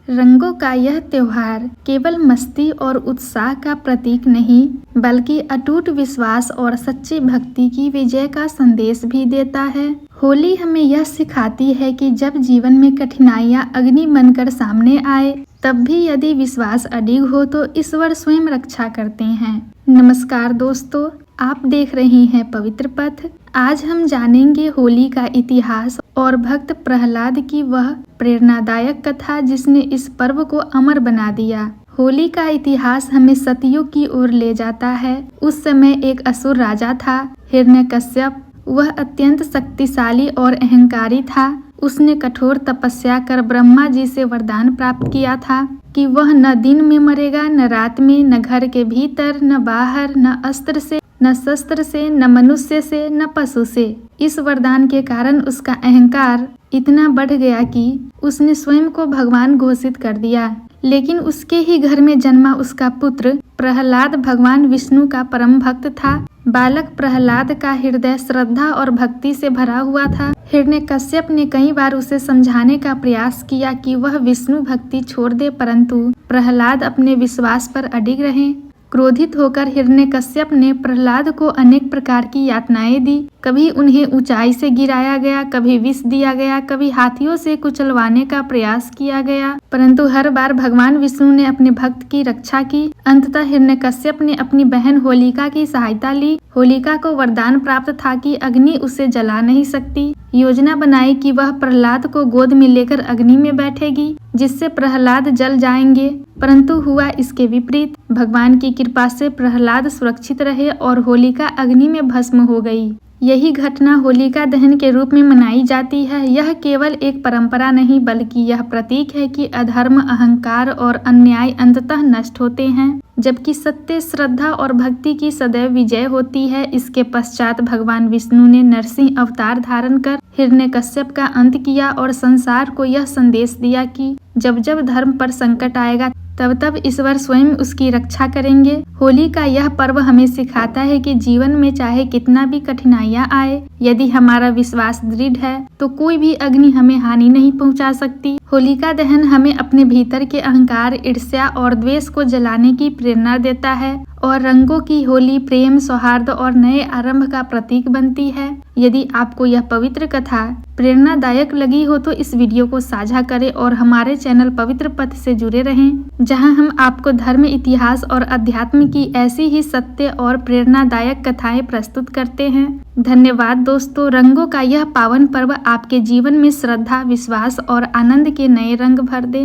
रंगों का यह त्योहार केवल मस्ती और उत्साह का प्रतीक नहीं, बल्कि अटूट विश्वास और सच्ची भक्ति की विजय का संदेश भी देता है। होली हमें यह सिखाती है कि जब जीवन में कठिनाइयां अग्नि बनकर सामने आए, तब भी यदि विश्वास अडिग हो तो ईश्वर स्वयं रक्षा करते हैं। नमस्कार दोस्तों, आप देख रहे हैं पवित्र पथ। आज हम जानेंगे होली का इतिहास और भक्त प्रहलाद की वह प्रेरणादायक कथा जिसने इस पर्व को अमर बना दिया। होली का इतिहास हमें सतयुग की ओर ले जाता है। उस समय एक असुर राजा था, हिरण्यकश्यप। वह अत्यंत शक्तिशाली और अहंकारी था। उसने कठोर तपस्या कर ब्रह्मा जी से वरदान प्राप्त किया था कि वह न दिन में मरेगा, न रात में, न घर के भीतर, न बाहर, न अस्त्र से, न शस्त्र से, न मनुष्य से, न पशु से। इस वरदान के कारण उसका अहंकार इतना बढ़ गया कि उसने स्वयं को भगवान घोषित कर दिया। लेकिन उसके ही घर में जन्मा उसका पुत्र प्रहलाद भगवान विष्णु का परम भक्त था। बालक प्रहलाद का हृदय श्रद्धा और भक्ति से भरा हुआ था। हिरण्यकश्यप ने कई बार उसे समझाने का प्रयास किया कि वह विष्णु भक्ति छोड़ दे, परंतु प्रहलाद अपने विश्वास पर अडिग रहे। क्रोधित होकर हिरण्यकश्यप ने प्रहलाद को अनेक प्रकार की यातनाएं दी। कभी उन्हें ऊंचाई से गिराया गया, कभी विष दिया गया, कभी हाथियों से कुचलवाने का प्रयास किया गया, परंतु हर बार भगवान विष्णु ने अपने भक्त की रक्षा की। अंततः हिरण्यकश्यप ने अपनी बहन होलिका की सहायता ली। होलिका को वरदान प्राप्त था कि अग्नि उसे जला नहीं सकती। योजना बनाई कि वह प्रहलाद को गोद में लेकर अग्नि में बैठेगी, जिससे प्रहलाद जल जाएंगे, परंतु हुआ इसके विपरीत। भगवान की कृपा से प्रहलाद सुरक्षित रहे और होलिका अग्नि में भस्म हो गई। यही घटना होलिका दहन के रूप में मनाई जाती है। यह केवल एक परंपरा नहीं, बल्कि यह प्रतीक है कि अधर्म, अहंकार और अन्याय अंततः नष्ट होते हैं, जबकि सत्य, श्रद्धा और भक्ति की सदैव विजय होती है। इसके पश्चात भगवान विष्णु ने नरसिंह अवतार धारण कर हिरण्यकश्यप का अंत किया और संसार को यह संदेश दिया कि जब जब धर्म पर संकट आएगा, तब तब ईश्वर स्वयं उसकी रक्षा करेंगे। होली का यह पर्व हमें सिखाता है कि जीवन में चाहे कितना भी कठिनाइयां आए, यदि हमारा विश्वास दृढ़ है तो कोई भी अग्नि हमें हानि नहीं पहुंचा सकती। होलिका दहन हमें अपने भीतर के अहंकार, ईर्ष्या और द्वेष को जलाने की प्रेरणा देता है और रंगों की होली प्रेम, सौहार्द और नए आरंभ का प्रतीक बनती है। यदि आपको यह पवित्र कथा प्रेरणादायक लगी हो तो इस वीडियो को साझा करें और हमारे चैनल पवित्र पथ से जुड़े रहें, जहां हम आपको धर्म, इतिहास और अध्यात्म की ऐसी ही सत्य और प्रेरणादायक कथाएं प्रस्तुत करते हैं। धन्यवाद दोस्तों। रंगों का यह पावन पर्व आपके जीवन में श्रद्धा, विश्वास और आनंद के नए रंग भर दे।